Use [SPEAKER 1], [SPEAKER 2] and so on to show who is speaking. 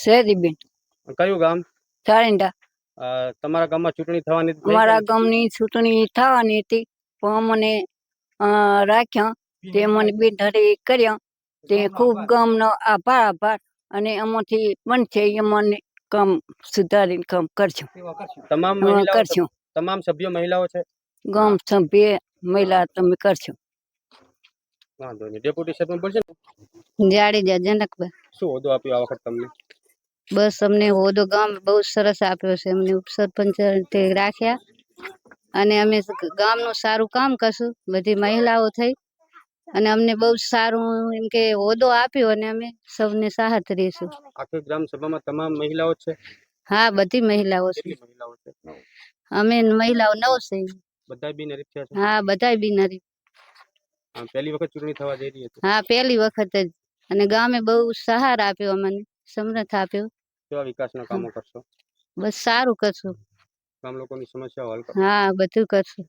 [SPEAKER 1] શેરીબેન
[SPEAKER 2] કયું ગામ?
[SPEAKER 1] સાળીંડા.
[SPEAKER 2] તમારા ગામમાં ચૂંટણી થવાની હતી?
[SPEAKER 1] અમારા ગામની ચૂંટણી થવાની હતી પણ અમને રાખ્યા તે મને બિનહરી કર્યા તે ખૂબ ગામનો આભાર અને આમાંથી બનશે એ મને કામ સુધારીને કામ કરશું.
[SPEAKER 2] તમામ સભ્યો મહિલાઓ છે?
[SPEAKER 1] ગામ સભ્ય મહિલા તમે કરશો.
[SPEAKER 2] વાંધો નહીં. ડેપ્યુટી સરપંચ બોલશે ને?
[SPEAKER 3] જાડેજા જનકભાઈ.
[SPEAKER 2] શું હોદ્દો આપ્યો આ વખત તમને?
[SPEAKER 3] બસ અમને હોદ્દો ગામ બહુ સરસ આપ્યો છે. અમને ઉપસરપંચ રાખ્યા અને અમે ગામનું સારું કામ કરશું. બધી મહિલાઓ થઈ અને અમને બહુ સારું એમ કે હોદ્દો આપ્યો અને અમે સૌને સાહત રહીશું.
[SPEAKER 2] આખી ગ્રામ સભામાં તમામ મહિલાઓ છે?
[SPEAKER 3] હા, બધી મહિલાઓ છે.
[SPEAKER 2] મહિલાઓ છે?
[SPEAKER 3] અમે મહિલાઓ 9 છે.
[SPEAKER 2] બધા બિનહરીફ છે?
[SPEAKER 3] હા, બધા બિનહરીફ.
[SPEAKER 2] પહેલી વખત ચૂંટણી થવા જઈ રહી હતી?
[SPEAKER 3] હા, પહેલી વખત જ. અને ગામે બહુ સહાર આપ્યો, અમને સમર્થ આપ્યો.
[SPEAKER 2] કેવા વિકાસના કામો કરશો?
[SPEAKER 3] બસ સારું કરશું.
[SPEAKER 2] ગામ લોકોની સમસ્યાઓ હલ કરશો?
[SPEAKER 3] હા, બધું કરશું.